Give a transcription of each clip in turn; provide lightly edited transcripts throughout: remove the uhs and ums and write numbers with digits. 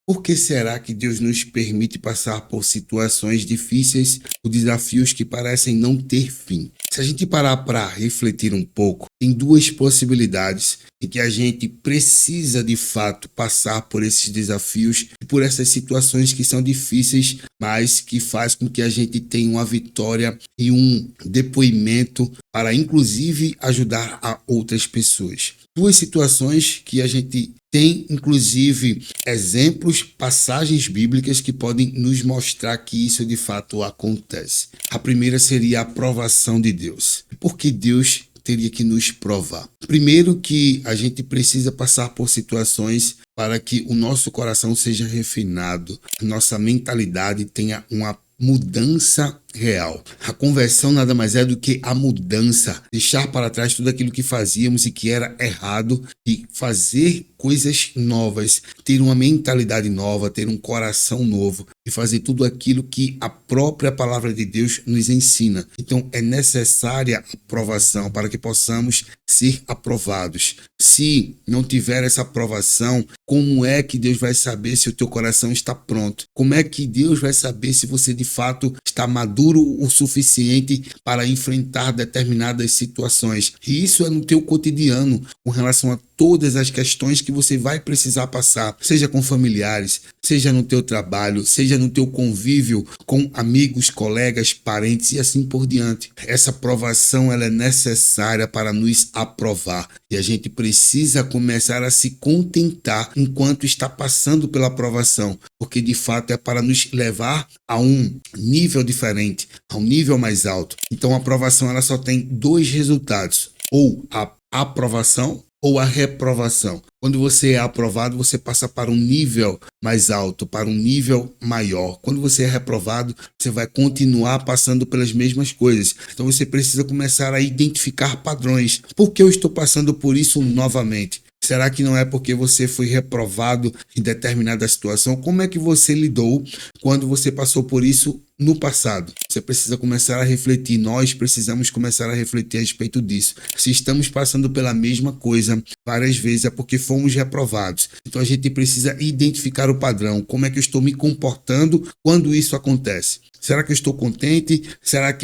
Por que será que Deus nos permite passar por situações difíceis, por desafios que parecem não ter fim? Se a gente parar para refletir um pouco, tem duas possibilidades em que a gente precisa de fato passar por esses desafios e por essas situações que são difíceis, mas que faz com que a gente tenha uma vitória e um depoimento para inclusive ajudar a outras pessoas. Duas situações que a gente tem, inclusive, exemplos, passagens bíblicas que podem nos mostrar que isso de fato acontece. A primeira seria a aprovação de Deus. Por que Deus teria que nos provar? Primeiro que a gente precisa passar por situações para que o nosso coração seja refinado, nossa mentalidade tenha uma mudança real. A conversão nada mais é do que a mudança, deixar para trás tudo aquilo que fazíamos e que era errado e fazer coisas novas, ter uma mentalidade nova, ter um coração novo e fazer tudo aquilo que a própria palavra de Deus nos ensina. Então é necessária a aprovação para que possamos ser aprovados. Se não tiver essa aprovação, como é que Deus vai saber se o teu coração está pronto? Como é que Deus vai saber se você de fato está maduro o suficiente para enfrentar determinadas situações? E isso é no teu cotidiano, com relação a todas as questões que você vai precisar passar, seja com familiares, seja no teu trabalho, seja no teu convívio com amigos, colegas, parentes e assim por diante. Essa aprovação ela é necessária para nos aprovar e a gente precisa começar a se contentar enquanto está passando pela aprovação, porque de fato é para nos levar a um nível diferente, a um nível mais alto. Então a aprovação ela só tem dois resultados, ou a aprovação ou a reprovação. Quando você é aprovado, você passa para um nível mais alto, para um nível maior. Quando você é reprovado, você vai continuar passando pelas mesmas coisas. Então você precisa começar a identificar padrões. Por que eu estou passando por isso novamente? Será que não é porque você foi reprovado em determinada situação? Como é que você lidou quando você passou por isso no passado? Você precisa começar a refletir. Nós precisamos começar a refletir a respeito disso. Se estamos passando pela mesma coisa várias vezes, é porque fomos reprovados. Então a gente precisa identificar o padrão. Como é que eu estou me comportando quando isso acontece? Será que eu estou contente?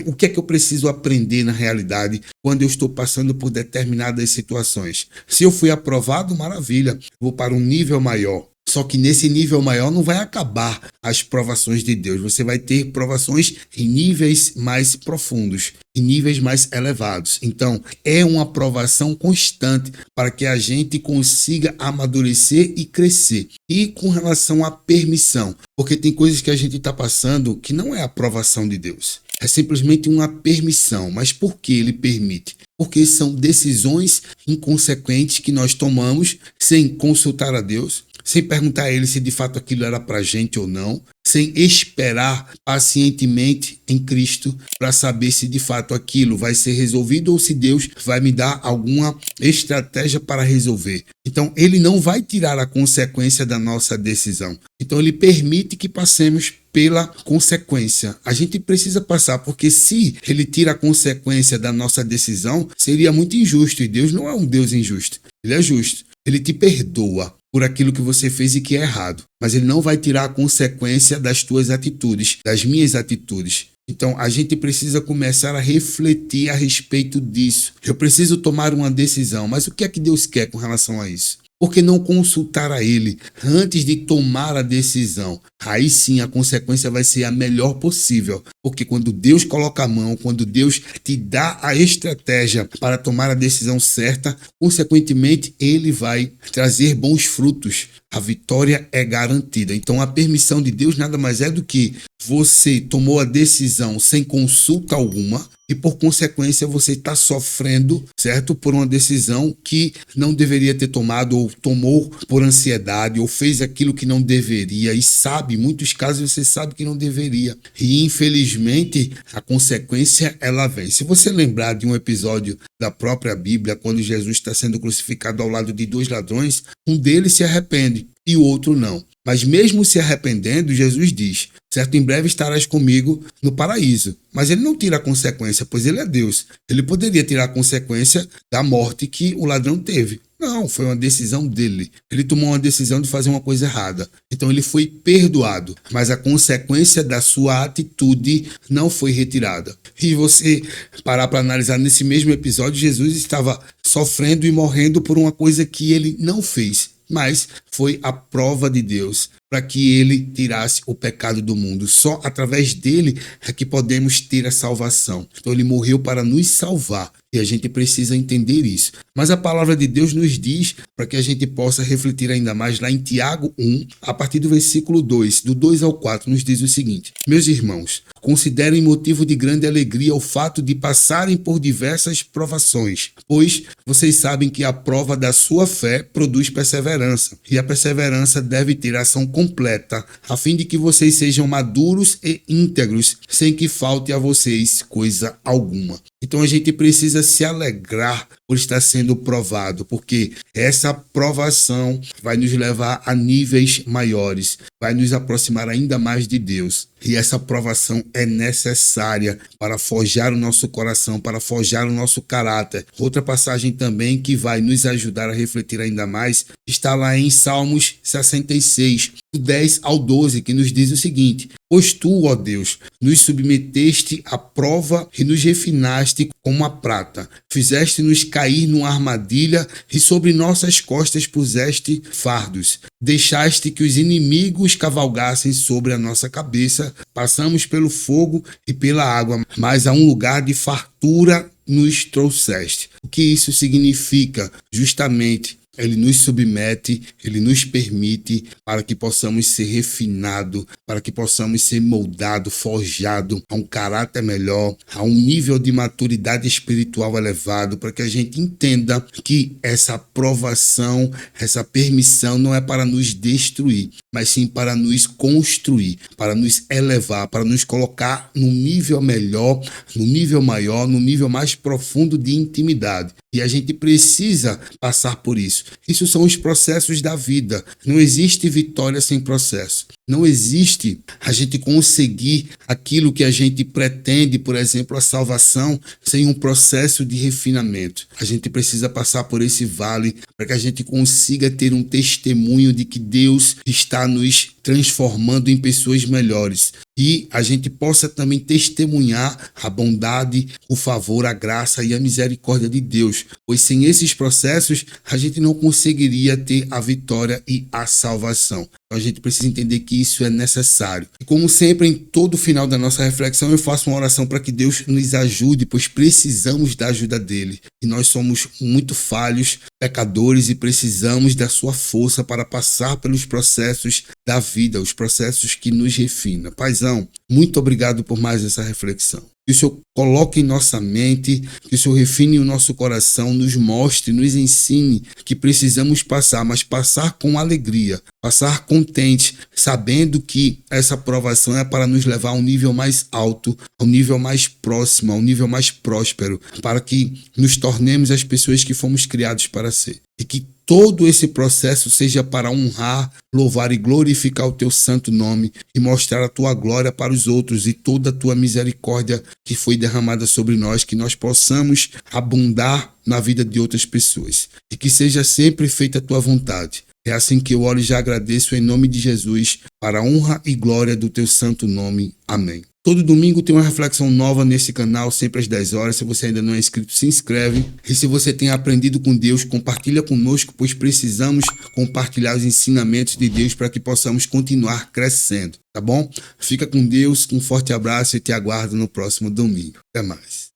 O que é que eu preciso aprender na realidade quando eu estou passando por determinadas situações? Se eu fui aprovado, maravilha, vou para um nível maior. Só que nesse nível maior não vai acabar as provações de Deus. Você vai ter provações em níveis mais profundos, em níveis mais elevados. Então, é uma provação constante para que a gente consiga amadurecer e crescer. E com relação à permissão, porque tem coisas que a gente está passando que não é a aprovação de Deus. É simplesmente uma permissão. Mas por que ele permite? Porque são decisões inconsequentes que nós tomamos sem consultar a Deus, sem perguntar a ele se de fato aquilo era para a gente ou não, sem esperar pacientemente em Cristo para saber se de fato aquilo vai ser resolvido ou se Deus vai me dar alguma estratégia para resolver. Então, ele não vai tirar a consequência da nossa decisão. Então, ele permite que passemos pela consequência. A gente precisa passar, porque se ele tira a consequência da nossa decisão, seria muito injusto. E Deus não é um Deus injusto. Ele é justo. Ele te perdoa por aquilo que você fez e que é errado. Mas ele não vai tirar a consequência das tuas atitudes, das minhas atitudes. Então, a gente precisa começar a refletir a respeito disso. Eu preciso tomar uma decisão, mas o que é que Deus quer com relação a isso? Por que não consultar a ele antes de tomar a decisão? Aí sim a consequência vai ser a melhor possível. Porque quando Deus coloca a mão, quando Deus te dá a estratégia para tomar a decisão certa, consequentemente ele vai trazer bons frutos. A vitória é garantida. Então a permissão de Deus nada mais é do que você tomou a decisão sem consulta alguma e por consequência você está sofrendo, certo? Por uma decisão que não deveria ter tomado ou tomou por ansiedade ou fez aquilo que não deveria e sabe, em muitos casos você sabe que não deveria. E infelizmente a consequência ela vem. Se você lembrar de um episódio da própria Bíblia, quando Jesus está sendo crucificado ao lado de dois ladrões, um deles se arrepende e o outro não. Mas mesmo se arrependendo, Jesus diz, certo? Em breve estarás comigo no paraíso. Mas ele não tira a consequência, pois ele é Deus. Ele poderia tirar a consequência da morte que o ladrão teve, Não, foi uma decisão dele. Ele tomou uma decisão de fazer uma coisa errada. Então ele foi perdoado, mas a consequência da sua atitude não foi retirada. E você parar para analisar nesse mesmo episódio, Jesus estava sofrendo e morrendo por uma coisa que ele não fez, mas foi a prova de Deus para que ele tirasse o pecado do mundo. Só através dele é que podemos ter a salvação. Então ele morreu para nos salvar e a gente precisa entender isso. Mas a palavra de Deus nos diz, para que a gente possa refletir ainda mais, lá em Tiago 1, a partir do versículo 2, do 2 ao 4, nos diz o seguinte: Meus irmãos, considerem motivo de grande alegria o fato de passarem por diversas provações, pois vocês sabem que a prova da sua fé produz perseverança, e a perseverança deve ter ação completa, a fim de que vocês sejam maduros e íntegros, sem que falte a vocês coisa alguma. Então a gente precisa se alegrar por estar sendo provado, porque essa provação vai nos levar a níveis maiores, vai nos aproximar ainda mais de Deus. E essa provação é necessária para forjar o nosso coração, para forjar o nosso caráter. Outra passagem também que vai nos ajudar a refletir ainda mais está lá em Salmos 66, do 10 ao 12, que nos diz o seguinte: Pois tu, ó Deus, nos submeteste à prova e nos refinaste como a prata. Fizeste-nos cair numa armadilha e sobre nossas costas puseste fardos. Deixaste que os inimigos cavalgassem sobre a nossa cabeça. Passamos pelo fogo e pela água, mas a um lugar de fartura nos trouxeste. O que isso significa? Justamente, ele nos submete, ele nos permite para que possamos ser refinados, para que possamos ser moldados, forjados a um caráter melhor, a um nível de maturidade espiritual elevado, para que a gente entenda que essa aprovação, essa permissão não é para nos destruir, mas sim para nos construir, para nos elevar, para nos colocar num nível melhor, num nível maior, num nível mais profundo de intimidade. E a gente precisa passar por isso. Isso são os processos da vida. Não existe vitória sem processo. Não existe a gente conseguir aquilo que a gente pretende, por exemplo, a salvação, sem um processo de refinamento. A gente precisa passar por esse vale para que a gente consiga ter um testemunho de que Deus está nos transformando em pessoas melhores. E a gente possa também testemunhar a bondade, o favor, a graça e a misericórdia de Deus. Pois sem esses processos, a gente não conseguiria ter a vitória e a salvação. Então a gente precisa entender que isso é necessário. E como sempre, em todo final da nossa reflexão, eu faço uma oração para que Deus nos ajude, pois precisamos da ajuda dele. E nós somos muito falhos, pecadores, e precisamos da sua força para passar pelos processos da vida, os processos que nos refinam. Paizão, muito obrigado por mais essa reflexão. Que o Senhor coloque em nossa mente, que o Senhor refine o nosso coração, nos mostre, nos ensine que precisamos passar, mas passar com alegria, passar contente, sabendo que essa provação é para nos levar a um nível mais alto, a um nível mais próximo, a um nível mais próspero, para que nos tornemos as pessoas que fomos criados para ser. E que todo esse processo seja para honrar, louvar e glorificar o teu santo nome e mostrar a tua glória para os outros e toda a tua misericórdia que foi derramada sobre nós, que nós possamos abundar na vida de outras pessoas e que seja sempre feita a tua vontade. É assim que eu oro e já agradeço em nome de Jesus, para a honra e glória do teu santo nome. Amém. Todo domingo tem uma reflexão nova nesse canal, sempre às 10 horas. Se você ainda não é inscrito, se inscreve. E se você tem aprendido com Deus, compartilha conosco, pois precisamos compartilhar os ensinamentos de Deus para que possamos continuar crescendo, tá bom? Fica com Deus, um forte abraço e te aguardo no próximo domingo. Até mais.